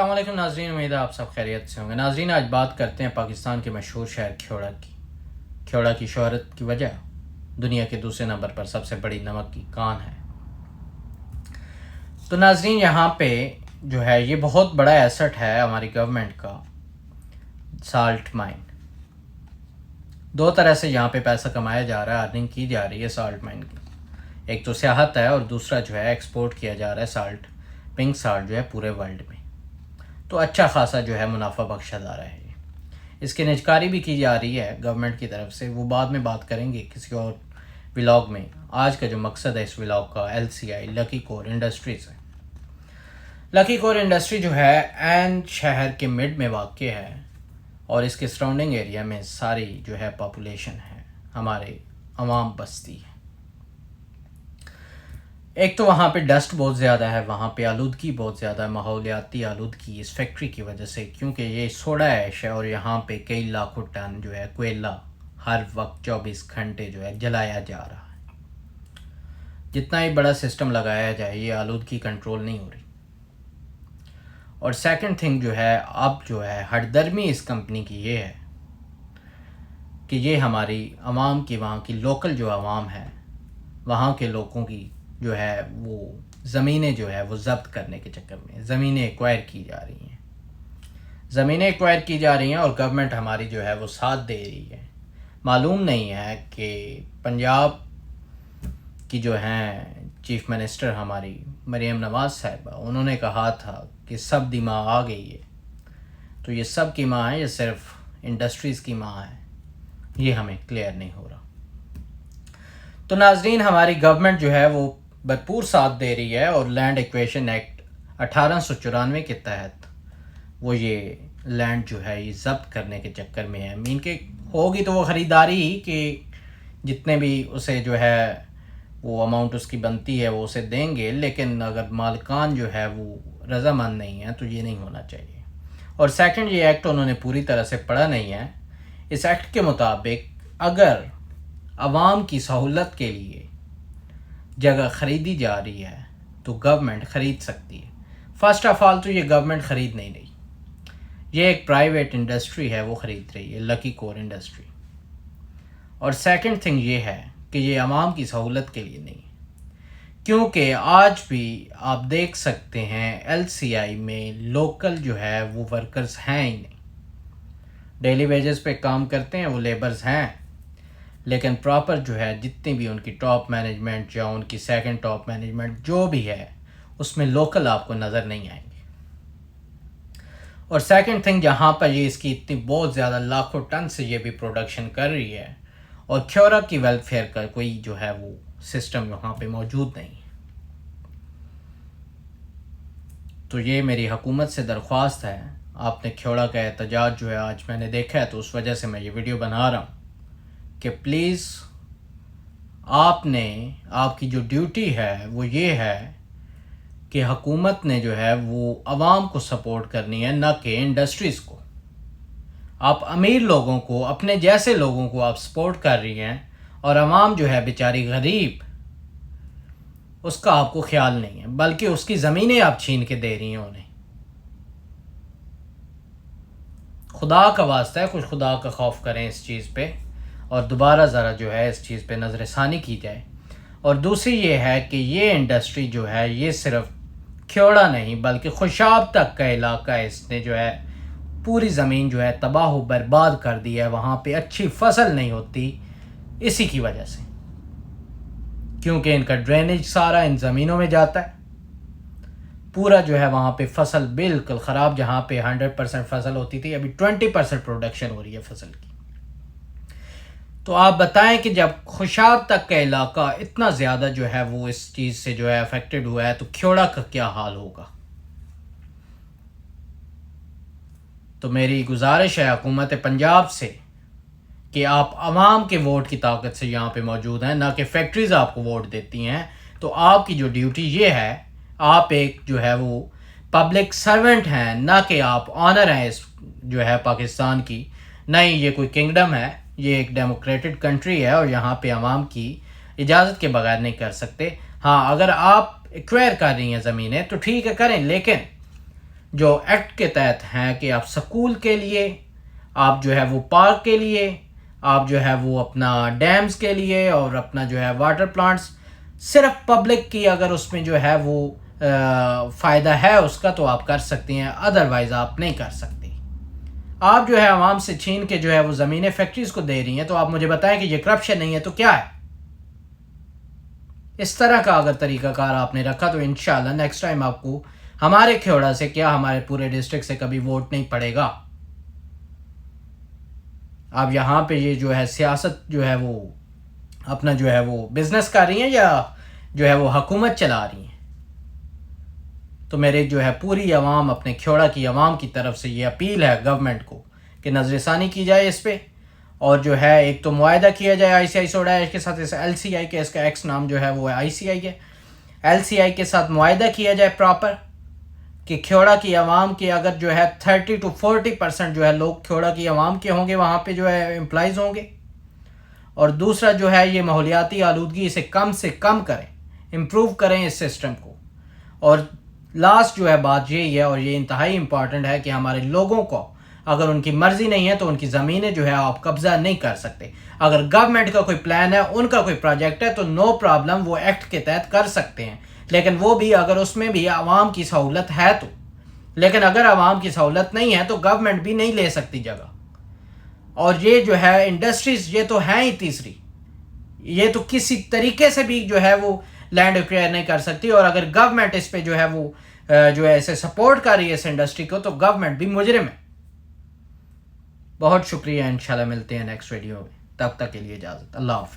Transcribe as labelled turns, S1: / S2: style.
S1: السلام علیکم ناظرین، امید ہے آپ سب خیریت سے ہوں گے۔ ناظرین، آج بات کرتے ہیں پاکستان کے مشہور شہر کھیوڑا کی۔ کھیوڑا کی شہرت کی وجہ دنیا کے دوسرے نمبر پر سب سے بڑی نمک کی کان ہے۔ تو ناظرین، یہاں پہ جو ہے یہ بہت بڑا ایسٹ ہے ہماری گورنمنٹ کا، سالٹ مائن۔ دو طرح سے یہاں پہ پیسہ کمایا جا رہا ہے، ارننگ کی جا رہی ہے سالٹ مائن کی۔ ایک تو سیاحت ہے اور دوسرا جو ہے ایکسپورٹ کیا جا رہا ہے سالٹ، پنک سالٹ جو ہے پورے ورلڈ میں۔ تو اچھا خاصا جو ہے منافع بخش ادارہ ہے یہ۔ اس کی نجکاری بھی کی جا رہی ہے گورنمنٹ کی طرف سے، وہ بعد میں بات کریں گے کسی اور ولاگ میں۔ آج کا جو مقصد ہے اس ولاگ کا LCI لکی کور انڈسٹریز ہے۔ لکی کور انڈسٹری جو ہے عین شہر کے مڈ میں واقع ہے اور اس کے سراؤنڈنگ ایریا میں ساری جو ہے پاپولیشن ہے، ہمارے عوام بستی ہے۔ ایک تو وہاں پہ ڈسٹ بہت زیادہ ہے، وہاں پہ آلودگی بہت زیادہ ہے، ماحولیاتی آلودگی اس فیکٹری کی وجہ سے، کیونکہ یہ سوڈا ایش ہے اور یہاں پہ کئی لاکھوں ٹن جو ہے کوئلہ ہر وقت 24 گھنٹے جو ہے جلایا جا رہا ہے۔ جتنا ہی بڑا سسٹم لگایا جائے یہ آلودگی کنٹرول نہیں ہو رہی۔ اور سیکنڈ تھنگ جو ہے اب جو ہے ہٹ درمی اس کمپنی کی یہ ہے کہ یہ ہماری عوام کی، وہاں کی لوکل جو عوام ہے، وہاں کے لوگوں کی جو ہے وہ زمینیں جو ہے وہ ضبط کرنے کے چکر میں زمینیں ایکوائر کی جا رہی ہیں، اور گورنمنٹ ہماری جو ہے وہ ساتھ دے رہی ہے۔ معلوم نہیں ہے کہ پنجاب کی جو ہیں چیف منسٹر ہماری مریم نواز صاحبہ، انہوں نے کہا تھا کہ سب دی ماں آ گئی ہے۔ تو یہ سب کی ماں ہے یا صرف انڈسٹریز کی ماں ہے، یہ ہمیں کلیئر نہیں ہو رہا۔ تو ناظرین، ہماری گورنمنٹ جو ہے وہ بھرپور ساتھ دے رہی ہے اور لینڈ ایکویشن ایکٹ 1894 کے تحت وہ یہ لینڈ جو ہے یہ ضبط کرنے کے چکر میں ہے۔ مین کہ ہوگی تو وہ خریداری ہی کہ جتنے بھی اسے جو ہے وہ اماؤنٹ اس کی بنتی ہے وہ اسے دیں گے، لیکن اگر مالکان جو ہے وہ رضامند نہیں ہے تو یہ نہیں ہونا چاہیے۔ اور سیکنڈ، یہ ایکٹ انہوں نے پوری طرح سے پڑھا نہیں ہے۔ اس ایکٹ کے مطابق اگر عوام کی سہولت کے لیے جگہ خریدی جا رہی ہے تو گورنمنٹ خرید سکتی ہے۔ فرسٹ آف آل تو یہ گورنمنٹ خرید نہیں رہی، یہ ایک پرائیویٹ انڈسٹری ہے وہ خرید رہی ہے، لکی کور انڈسٹری۔ اور سیکنڈ تھنگ یہ ہے کہ یہ عوام کی سہولت کے لیے نہیں ہے، کیونکہ آج بھی آپ دیکھ سکتے ہیں LCI میں لوکل جو ہے وہ ورکرز ہیں ہی نہیں، ڈیلی ویجز پہ کام کرتے ہیں، وہ لیبرز ہیں، لیکن پراپر جو ہے جتنی بھی ان کی ٹاپ مینجمنٹ یا ان کی سیکنڈ ٹاپ مینجمنٹ جو بھی ہے اس میں لوکل آپ کو نظر نہیں آئیں گے۔ اور سیکنڈ تھنگ، جہاں پر یہ اس کی اتنی بہت زیادہ لاکھوں ٹن سے یہ بھی پروڈکشن کر رہی ہے اور کھیورا کی ویلفیئر کا کوئی جو ہے وہ سسٹم وہاں پہ موجود نہیں ہے۔ تو یہ میری حکومت سے درخواست ہے، آپ نے کھیوڑا کا احتجاج جو ہے آج میں نے دیکھا ہے تو اس وجہ سے میں یہ ویڈیو بنا رہا ہوں کہ پلیز آپ کی جو ڈیوٹی ہے وہ یہ ہے کہ حکومت نے جو ہے وہ عوام کو سپورٹ کرنی ہے، نہ کہ انڈسٹریز کو۔ آپ امیر لوگوں کو، اپنے جیسے لوگوں کو آپ سپورٹ کر رہی ہیں اور عوام جو ہے بیچاری غریب، اس کا آپ کو خیال نہیں ہے، بلکہ اس کی زمینیں آپ چھین کے دے رہی ہیں انہیں۔ خدا کا واسطہ ہے، کچھ خدا کا خوف کریں اس چیز پہ اور دوبارہ ذرا جو ہے اس چیز پہ نظر ثانی کی جائے۔ اور دوسری یہ ہے کہ یہ انڈسٹری جو ہے یہ صرف کھیوڑا نہیں بلکہ خوشاب تک کا علاقہ اس نے جو ہے پوری زمین جو ہے تباہ و برباد کر دی ہے، وہاں پہ اچھی فصل نہیں ہوتی اسی کی وجہ سے، کیونکہ ان کا ڈرینیج سارا ان زمینوں میں جاتا ہے، پورا جو ہے وہاں پہ فصل بالکل خراب، جہاں پہ 100% فصل ہوتی تھی ابھی 20% پروڈکشن ہو رہی ہے فصل کی۔ تو آپ بتائیں کہ جب خوشاب تک کا علاقہ اتنا زیادہ جو ہے وہ اس چیز سے جو ہے افیکٹڈ ہوا ہے تو کھیوڑا کا کیا حال ہوگا۔ تو میری گزارش ہے حکومت پنجاب سے کہ آپ عوام کے ووٹ کی طاقت سے یہاں پہ موجود ہیں، نہ کہ فیکٹریز آپ کو ووٹ دیتی ہیں۔ تو آپ کی جو ڈیوٹی یہ ہے، آپ ایک جو ہے وہ پبلک سرونٹ ہیں، نہ کہ آپ آنر ہیں اس جو ہے پاکستان کی۔ نہیں، یہ کوئی کنگڈم ہے، یہ ایک ڈیموکریٹڈ کنٹری ہے اور یہاں پہ عوام کی اجازت کے بغیر نہیں کر سکتے۔ ہاں، اگر آپ ایکوائر کر رہی ہیں زمینیں تو ٹھیک ہے کریں، لیکن جو ایکٹ کے تحت ہیں کہ آپ سکول کے لیے، آپ جو ہے وہ پارک کے لیے، آپ جو ہے وہ اپنا ڈیمز کے لیے اور اپنا جو ہے واٹر پلانٹس، صرف پبلک کی اگر اس میں جو ہے وہ فائدہ ہے اس کا تو آپ کر سکتے ہیں، ادروائز آپ نہیں کر سکتے۔ آپ جو ہے عوام سے چھین کے جو ہے وہ زمینیں فیکٹریز کو دے رہی ہیں، تو آپ مجھے بتائیں کہ یہ کرپشن نہیں ہے تو کیا ہے؟ اس طرح کا اگر طریقہ کار آپ نے رکھا تو انشاءاللہ نیکسٹ ٹائم آپ کو ہمارے کھیوڑا سے کیا ہمارے پورے ڈسٹرکٹ سے کبھی ووٹ نہیں پڑے گا۔ آپ یہاں پہ یہ جو ہے سیاست جو ہے وہ اپنا جو ہے وہ بزنس کر رہی ہیں یا جو ہے وہ حکومت چلا رہی ہیں؟ تو میرے جو ہے پوری عوام، اپنے کھیوڑا کی عوام کی طرف سے یہ اپیل ہے گورنمنٹ کو کہ نظر ثانی کی جائے اس پہ، اور جو ہے ایک تو معاہدہ کیا جائے آئی سی آئی سوڈا ایش کے ساتھ، ایل سی آئی کے، اس کا ایکس نام جو ہے وہ آئی سی آئی ہے، ایل سی آئی کے ساتھ معاہدہ کیا جائے پراپر کہ کھیوڑا کی عوام کے اگر جو ہے 30 to 40% جو ہے لوگ کھیوڑا کی عوام کے ہوں گے، وہاں پہ جو ہے امپلائیز ہوں گے، اور دوسرا جو ہے یہ ماحولیاتی آلودگی اسے کم سے کم کریں، امپروو کریں اس سسٹم کو، اور لاسٹ جو ہے بات یہی ہے اور یہ انتہائی امپورٹنٹ ہے کہ ہمارے لوگوں کو اگر ان کی مرضی نہیں ہے تو ان کی زمینیں جو ہے آپ قبضہ نہیں کر سکتے۔ اگر گورنمنٹ کا کوئی پلان ہے، ان کا کوئی پروجیکٹ ہے تو نو پرابلم، وہ ایکٹ کے تحت کر سکتے ہیں، لیکن وہ بھی اگر اس میں بھی عوام کی سہولت ہے تو، لیکن اگر عوام کی سہولت نہیں ہے تو گورنمنٹ بھی نہیں لے سکتی جگہ۔ اور یہ جو ہے انڈسٹریز یہ تو ہیں ہی تیسری، یہ تو کسی طریقے سے بھی جو ہے وہ لینڈ ایکوائر نہیں کر سکتی، اور اگر گورنمنٹ اس پہ جو ہے وہ جو ہے اسے سپورٹ کر رہی ہے اس انڈسٹری کو تو گورنمنٹ بھی مجرم ہے۔ بہت شکریہ، انشاءاللہ ملتے ہیں نیکسٹ ویڈیو میں، تب تک کے لیے اجازت، اللہ حافظ۔